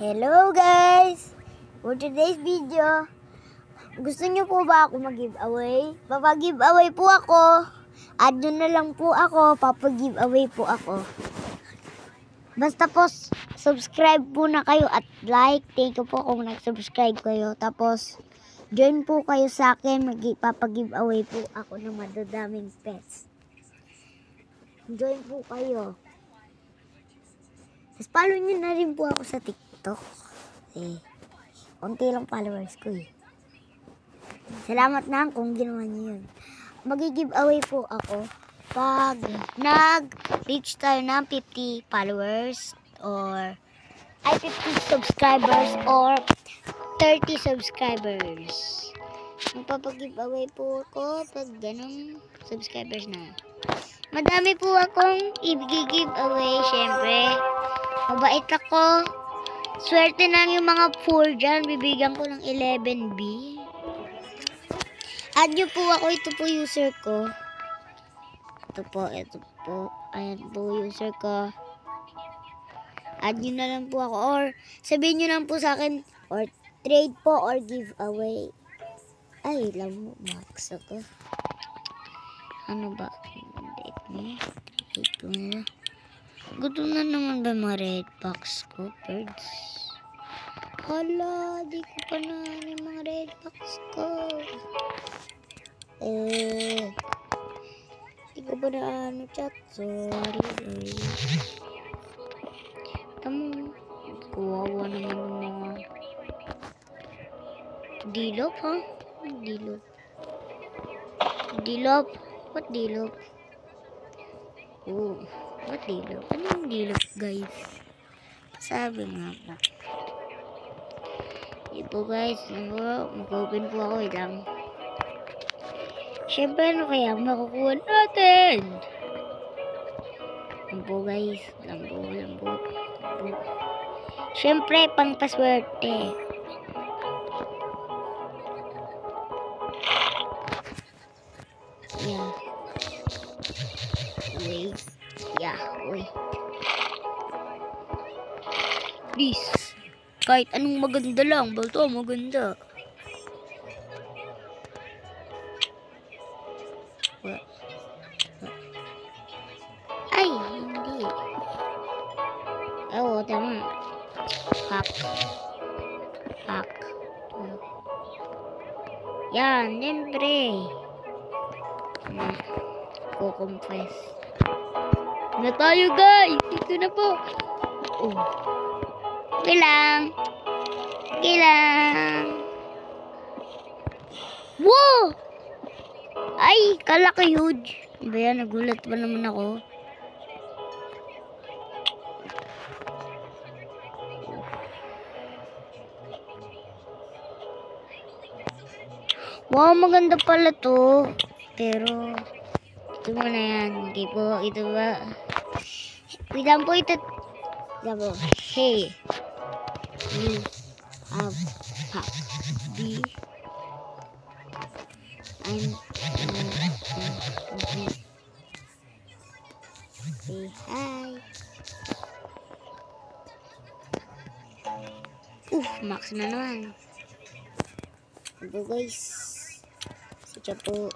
Hello guys! For today's video, gusto niyo po ba ako mag-giveaway? Papag-giveaway po ako. Add nyo na lang po ako, papag-giveaway po ako. Basta po, subscribe po na kayo at like. Thank you po kung nag-subscribe kayo. Tapos, join po kayo sa akin. Papag-giveaway po ako ng madadaming pets. Join po kayo. Tapos follow nyo na rin po ako sa TikTok. Konti lang followers ko eh. Salamat na kung ginawa nyo yun. Mag-giveaway po ako pag nag-reach tayo ng 50 followers or 50 subscribers or 30 subscribers. Magpapag-giveaway po ako pag ganun subscribers na. Madami po akong i-giveaway, syempre. Mabait ako. Swerte na yung mga 4 dyan. Bibigyan ko ng 11B. Add nyo po ako. Ito po user ko. Ito po. Ayan po user ko. Add nyo na lang po ako. Or sabihin nyo lang po sa akin. Or trade po or giveaway. Ay, lang mo. Max ako. Ano ba? Ito na. Gutom na naman ba mga red box ko, birds? Hala, di ko pa na yung mga red box ko. Di ko pa na chat. Sorry. Tamo, kuwawa naman yung mga dilop, ha? Dilop. What dilop? Oh, what dilop? Ano yung dilop, guys? Sabi nga po. Ito guys, mag-open po ako lang. Siyempre, ano kaya makukuha natin? Lambo guys, lambo. Siyempre, pang paswerte. Wait. Please. Kahit anong maganda lang. Balto, maganda. Ay, hindi. Oo, tama. Hack. Yan, siyempre. Ko-confess. Na tayo guys. Ito na po. Okay lang. Wow! Ay, kalaki huge. Diba yan? Nagulat pa naman ako. Wow, maganda pala to. Pero ito muna yan. Okay po, ito ba? Wait lang po ito. Hey. You have hack. Say hi. Max na naman. Ito guys. Sadya po.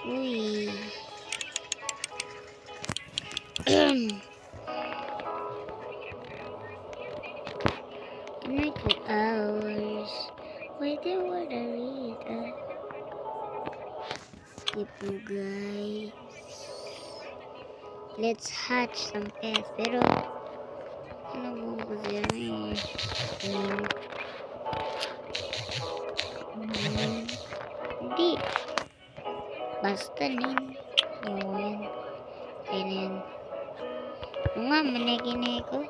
Uy. 2 hours. Waiting for the reader. Tipo guys. Let's hatch some pets. Pero ano mo kasi yan eh. Hindi. Basta nin. Yun. Ganyan. Oo nga, manay ko.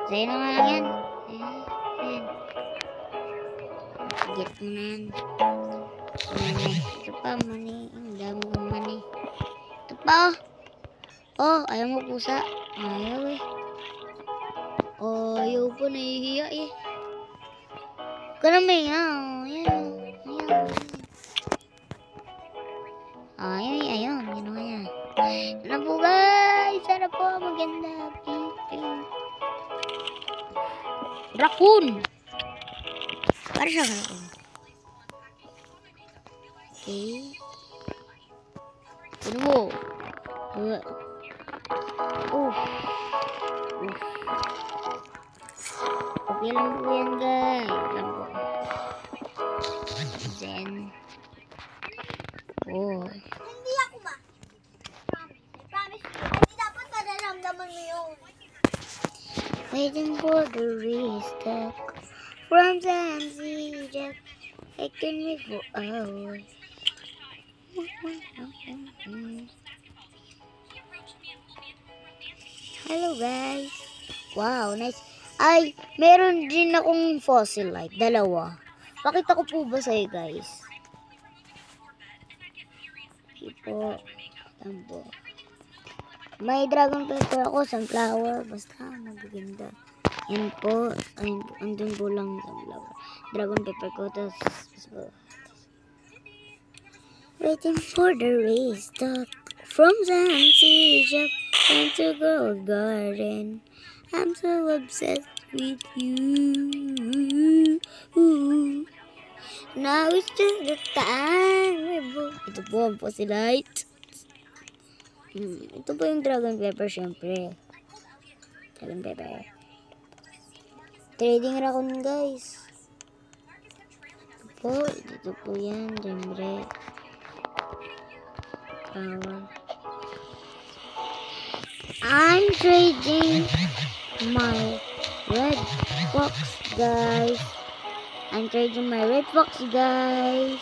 Sa'yo na nga lang yan. Ayan. Get mo na yan. Mani. Ito pa, mani. Ang dami kong mani. Ito pa, oh. Ayaw mo pusa. Ayaw eh. Ayaw po, nahihiya eh. Huwag ka na may ayaw. Ano po guys? Sana po maganda. Raccoon! Para siya raccoon. Okay. Ano mo? Okay lang po yan guys. Lang po. Then. Hindi ako ba? Promise. Hindi dapat nararamdaman mo yun. Waiting for the restart from San Jack. I can wait for hours. Hello guys. Wow, nice. Ay, meron din akong fossil light. Dalawa. Pakita ko po ba sa'yo guys? Okay po. Tambo. May dragon pepper ako, sunflower, basta magaganda. Yan po, andun po lang sunflower. Dragon pepper ko, waiting for the race, from San Jack, time to go garden. I'm so obsessed with you. Now it's just the time. Ito po ang fossilite. Ito po yung dragon pepper, syempre. Dragon pepper. Trading raccoon, guys. Dito po yan, syempre. I'm trading my red fox, guys. I'm trading my red fox, guys.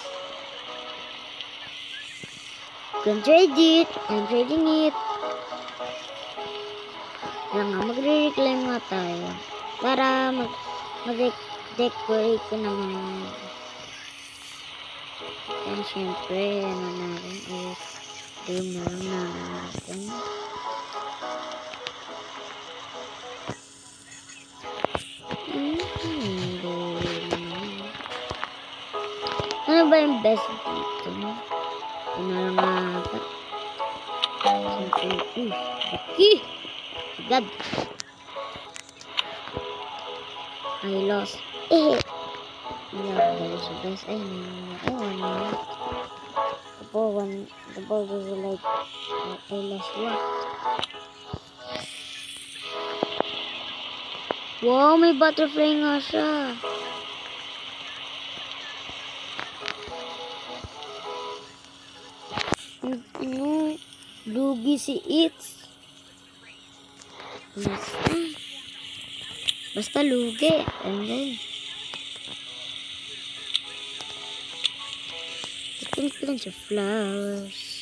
Can trade it. I'm trading it. Lang nga, magre-reclaim nga tayo. Para mag-decorate ko naman. And syempre, ano natin is game na lang natin. Ano ba yung best dito, no? Ito na lang natin. Okay. God. I lost. There's the best. Ay, the ball was like, I lost what? Wow, may butterfly nga siya. Ano? Lugi si It's. Basta lugi. Ano? It's a bunch of flowers.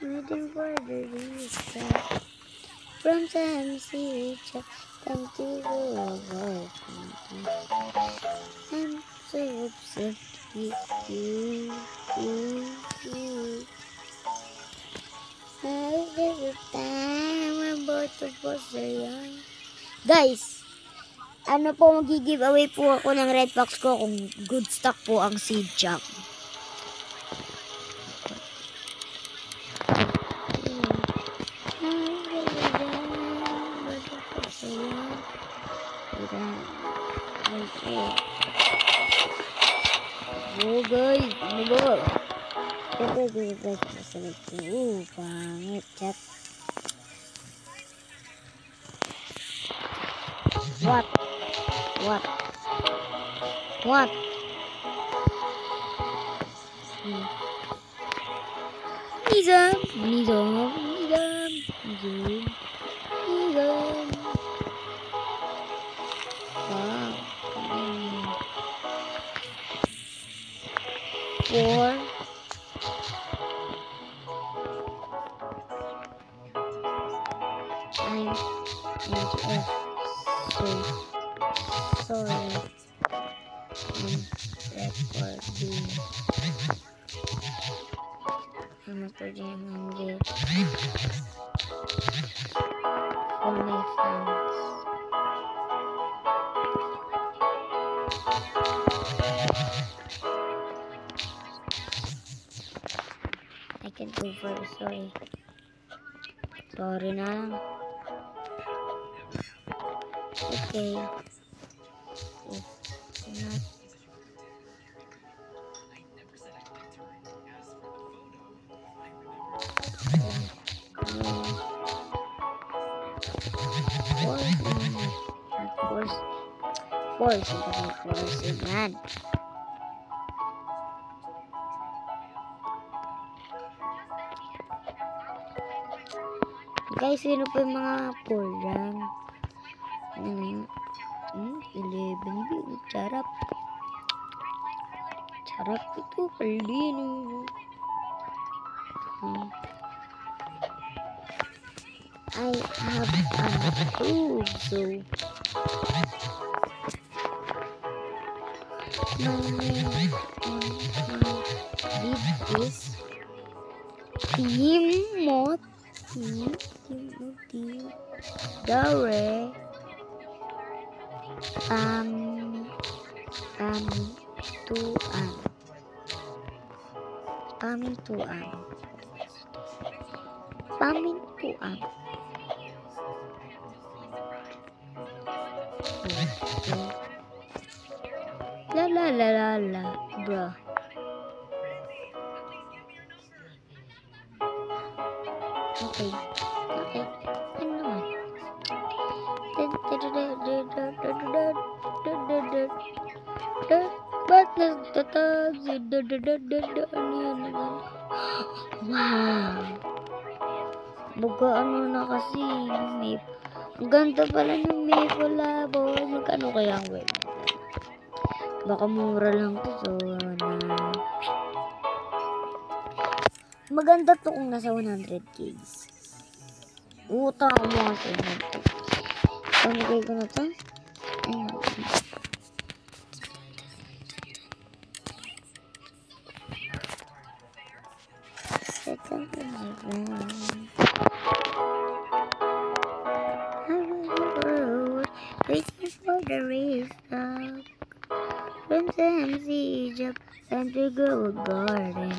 Waiting for the restart from San Jack, time to go away. I'm so obsessed with you. Now is the time when both of us are young. Guys, ano po, mag-giveaway po ako ng red fox ko kung good stock po ang seed chop. Oh guys, ano ba? Siyempre, pangit chat. What? Nizam. Wow. 4. I'm so sorry. I'm recording. Ano to dyan ang gift for my fans. I can't go for it, sorry. Sorry na lang. Okay. If not, force it, man. Guys, sino pa yung mga poor dyan? 11 big. Charap. Charap itu pelino. I have approved, so my name on my bid is Timothy Dore Pamintuan. La, bro. Okay. Ano naman? Ba't nagtatag? Ano yun naman? Wow. Buga ano na kasi yung maple. Ang ganda pala ng maple labo. Magkano kaya ang web? Baka mura lang to. So, maganda to kung nasa 100k. Utang ako mga sa 100k. Pamigay ko na to. Ayun. Second round. Waiting for the restock. From Sam's Egypt, time to go garden.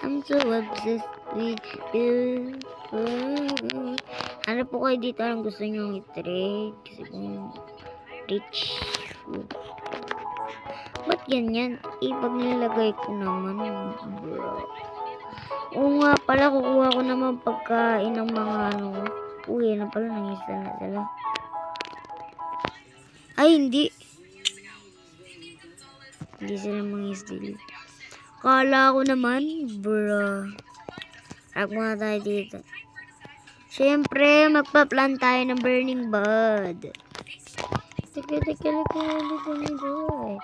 I'm so obsessed with you. Ano po kayo dito ang gusto nyo i-trade? Kasi kung rich food. Ba't ganyan? Pag nilagay ko naman, bro. Oo nga pala, kukuha ko naman pagkain ng mga ano. Uy, na pala, nangisal na sila. Ay, hindi. Hindi sila mangisdil. Kala ko naman, bro. Harap muna tayo dito. Siyempre, magpa-plant tayo ng burning bud. Teka, hindi ko nito eh.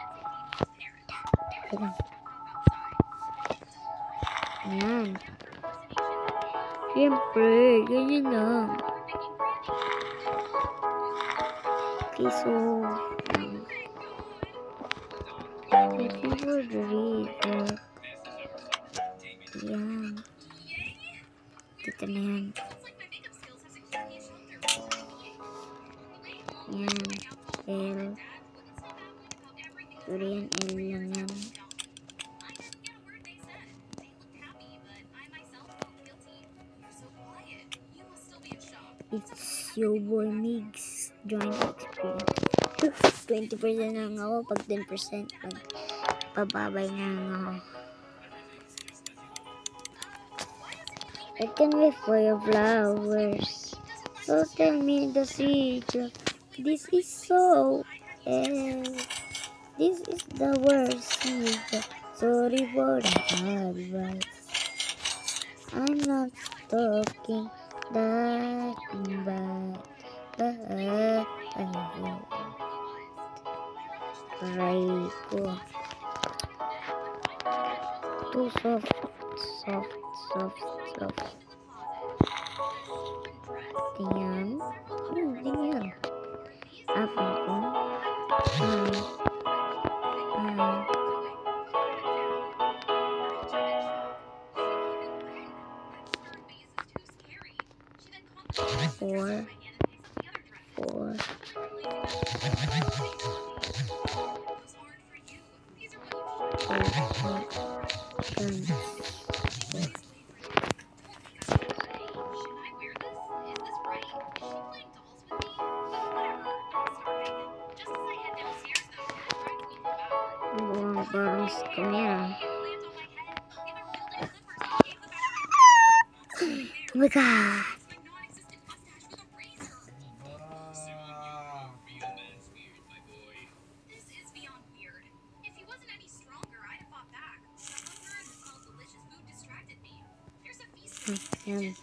Ayan. Siyempre, ganyan lang. Okay, so waiting for the reader. Ayan. Dito na yan. Ayan. L. Sorry yan, L lang yan. It's your boy Migs. Join experience. 20% lang ako. Pag 10%, pababay na lang ako. I can wait for your flowers. So tell me the secret. This is so this is the worst secret. Sorry for the advice. I'm not talking that bad. Try ko. Too soft. Tingnan. Tingnan. Apple ko. 4, 4, 4, parang scam yan. Oh my God. Yan.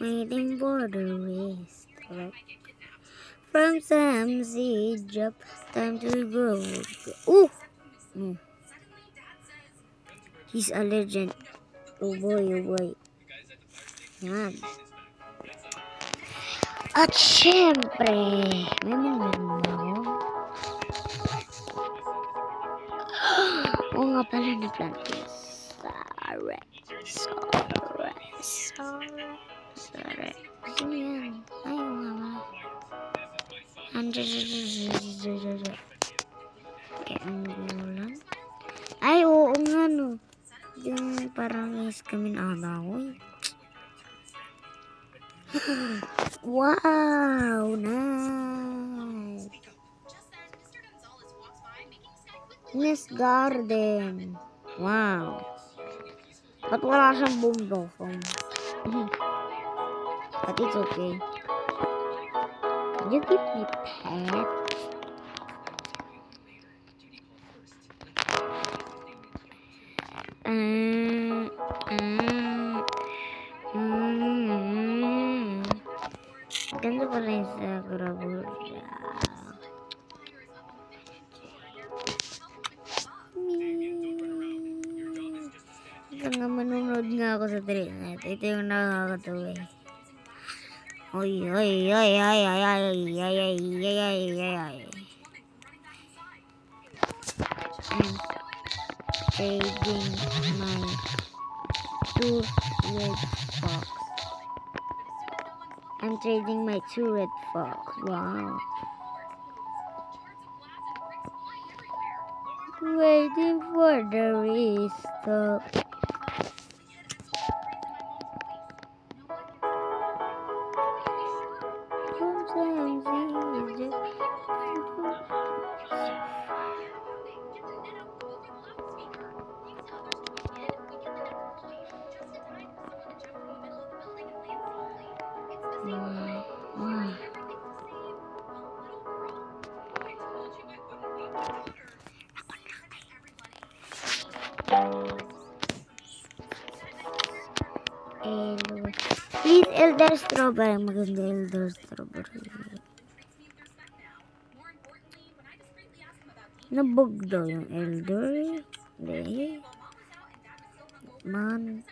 Waiting for the race. From some seed drop, time to grow. Ooh! Mm. He's a legend. Oh boy, oh boy. Yan. At syempre, may meron ako. Oo nga pala na plantis. Sorry. Sino yan? Ay, oo nga pala. Kaya ang gulan. Ay, oo nga no. Yung parang is-kamin ata ko eh. Wow, nice. Nest garden. Wow. Ba't wala siyang boom blossom? But it's okay. Can you give me pet? Ganda pala yung Sakura Burya. Nga manunod nga ako sa Trinet. Ito yung nakakatawa eh. Oy. I'm trading my 2 red fox. Wow. Waiting for the restock. Please, Elder Strawberry. Maganda Elder Strawberry. Nabog daw yung Elder. Hindi. Man.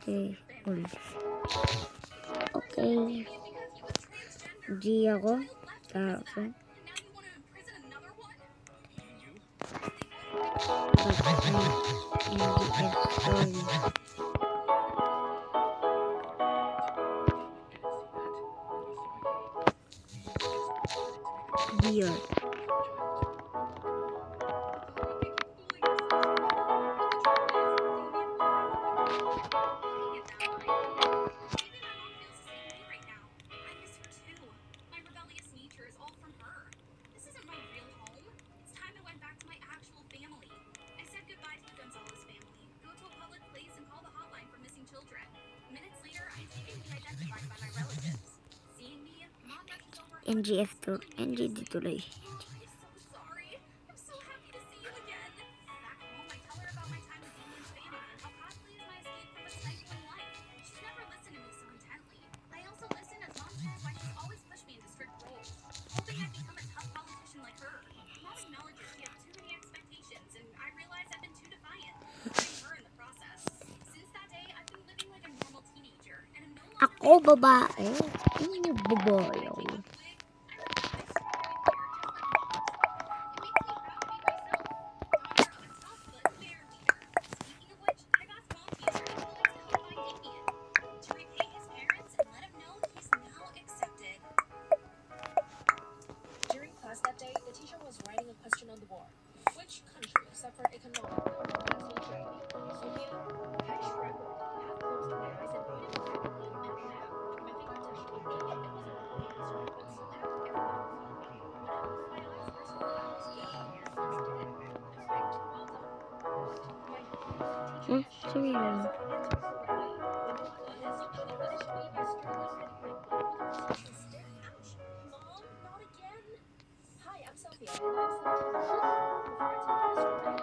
Okay. Okay. G ako. Tapos. Dear. NGF to NGD tuloy. Ako babae. Hindi babae ako. That day, the teacher was writing a question on the board. Which country suffered economic collapse? Sophia, I struggled, half closed my eyes and pointed rapidly and now my finger touched the board. It was a wrong answer, but somehow everyone followed. When my eyes first closed, the answer didn't perfect. Well done. My teacher has shown me Sino? answer correctly. When the quiz, she punished me by struggling setting my butt with her scissors stick. Ouch! Mom, not again! Hi, I'm Sophia, and I'm 17 years old.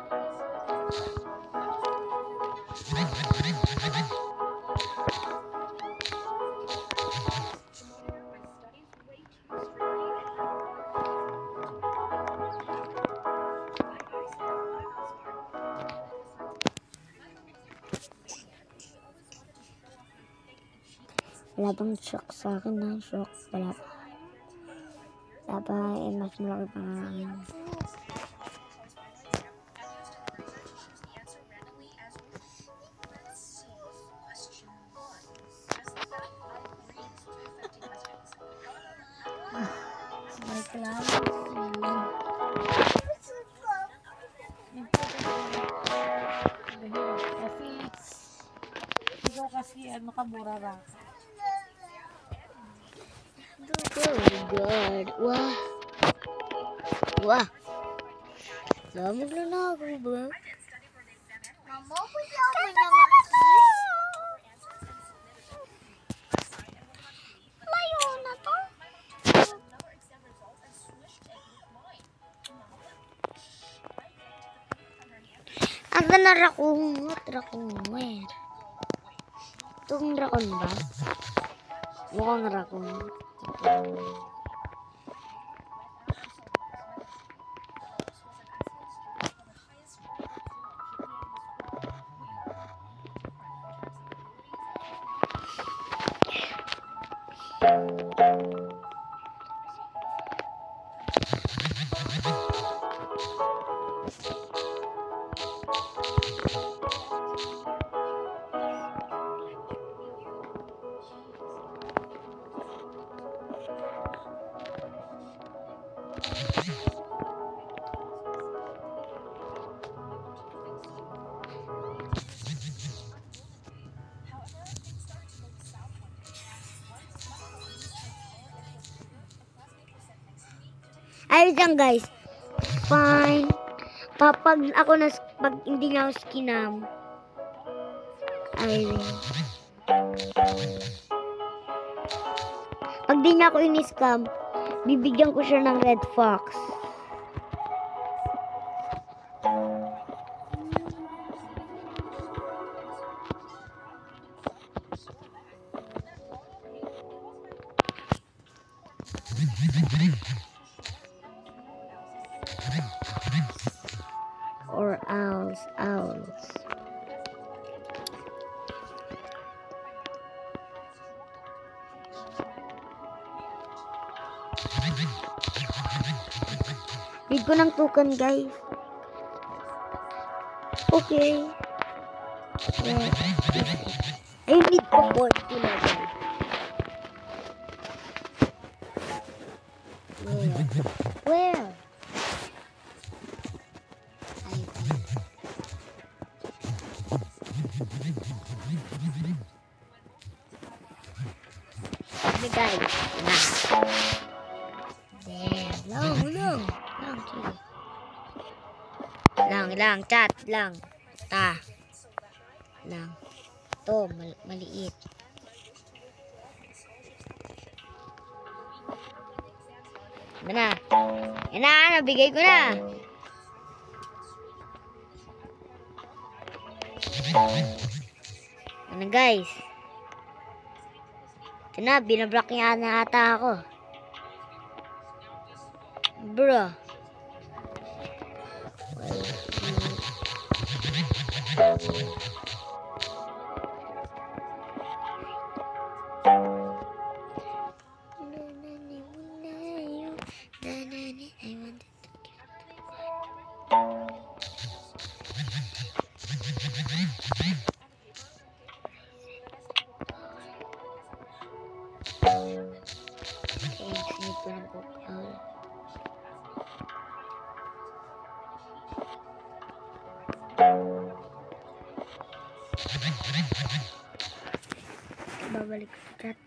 Before I tell you the story, let me say a few things. I'm just a the monitor, my studies way too strictly, and I don't want to Bye, guys. I'm not smart. I always wanted to show off my fake achievements. Wala bang shock sa akin na? Shock. Wala pa. Wala pa. Mas malaki pa nga akin. May klaro. Ikaw kasi makamura ra. Oh God. Wah. Wah. Lamog lang na ako ba? Mama, pwede ako na mag-kiss? Layo na to. Ang na rakong. Rakong. Itong rakon ba? Mukhang rakon. Ayos lang guys. Fine. Pag ako pag hindi niya ako skinam. Ayun. Pag di niya ako in-scam, bibigyan ko siya ng red fox. Or owls. Need ko ng tukan, guys. Okay. I need ko 40 na, guys. Where? Okay, guys. There. Lang. Chat. Lang. Ta. Lang. To, maliit. Yan na. Yan na, nabigay ko na. Ano guys? Ito na, binablock niya na ata ako. Bro. Babalik ko sa chat.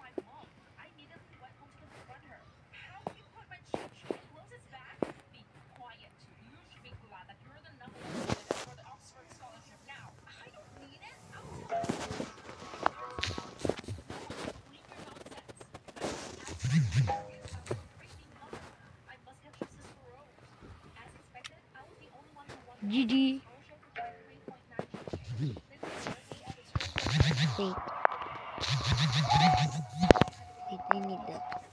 GG. Wait. Wait, I need that.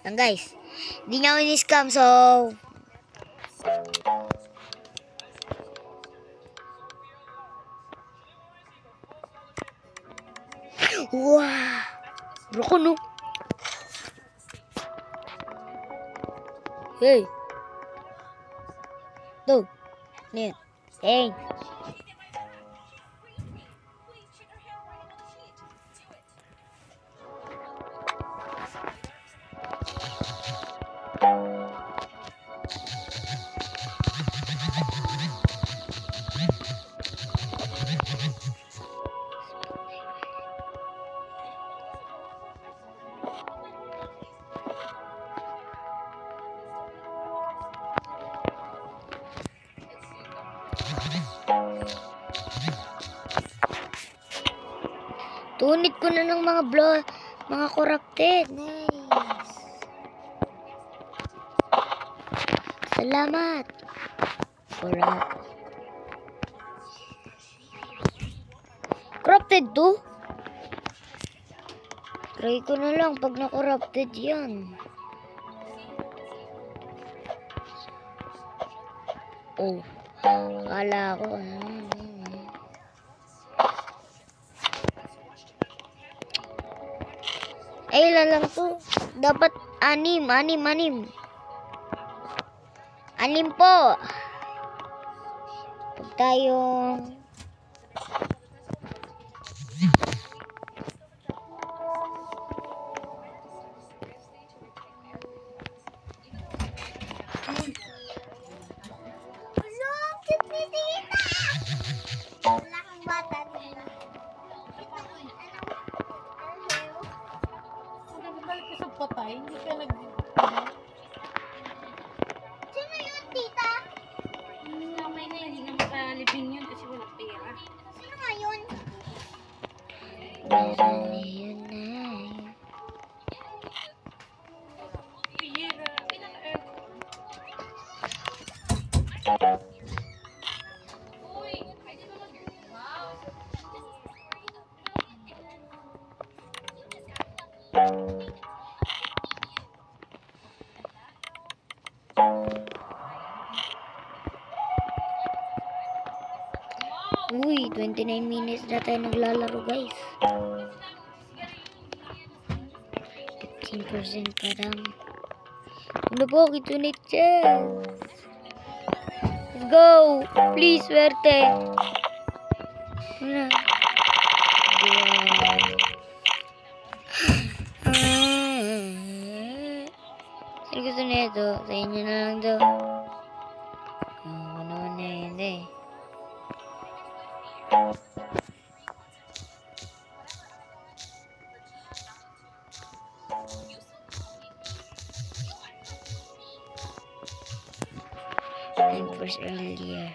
Lang guys, hindi niya ako in-scam, so wow, bro ko no. Hey, do, nih, hey. Tunit ko na ng mga corrupted. Nice. Salamat. Corrupted to? Try ko na lang pag na-corrupted yan. Oh. Kala ko. Ay, ilan lang to. Dapat anim. Anim po. Pag tayong Patay, hindi ka nag... Sino yun, tita? Kamay na, hindi na makalibing yun kasi walang pera. Sino nga yun? yun na. Pira, Uy, 29 minutes na tayo naglalaro guys. 15% pa lang. Ano po, kitunit siya. Let's go! Please, swerte! Wala. Saan gusto na ito? Sa inyo na lang daw. Ako naman na hindi. I'm first earlier.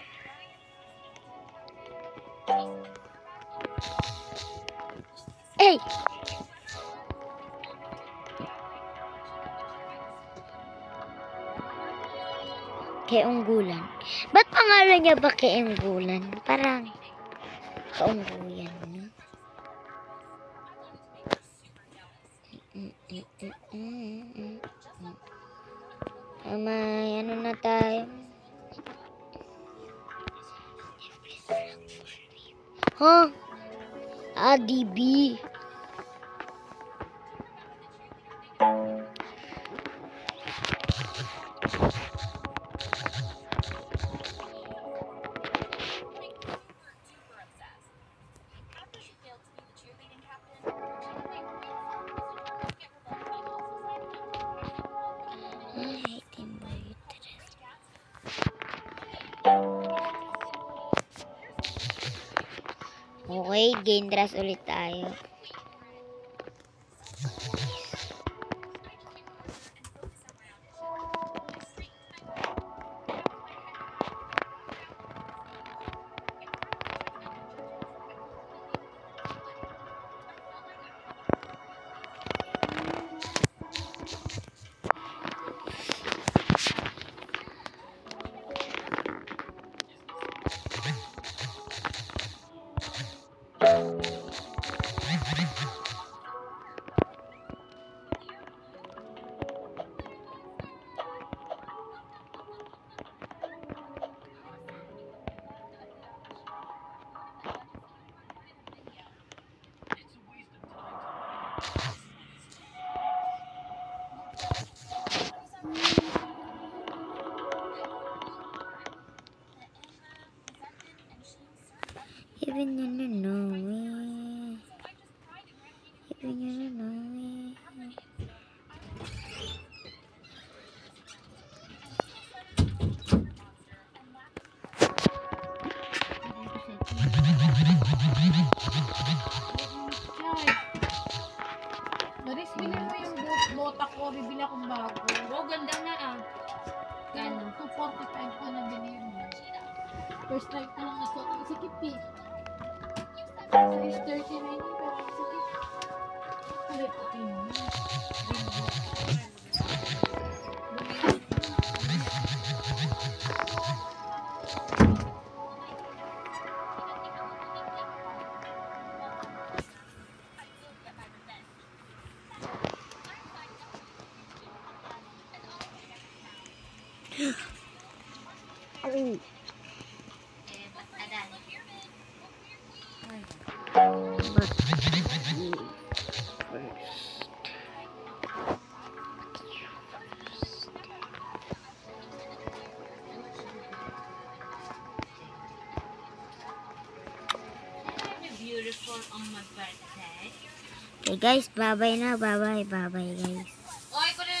Hey! Keunggulan. Ba't pangalan niya ba Keunggulan? Parang kaunggulan, no? May ano na tayo? Huh? ADB. Ay, timbre. Okay, gain trust ulit tayo. Even you don't know me. Even you don't know me. Maris, bilhin mo yung bota ko. Bibili akong bago. Oh, ganda na ah. Gano'n? 245 ko na bilhin mo. First time ko lang nasuot. Ang sikip eh. Size 39 yun, pero ang sikip. Kulit ko yun. Ay. Beautiful on my birthday. Okay guys, bye-bye na. Bye-bye, guys. Oy, ko na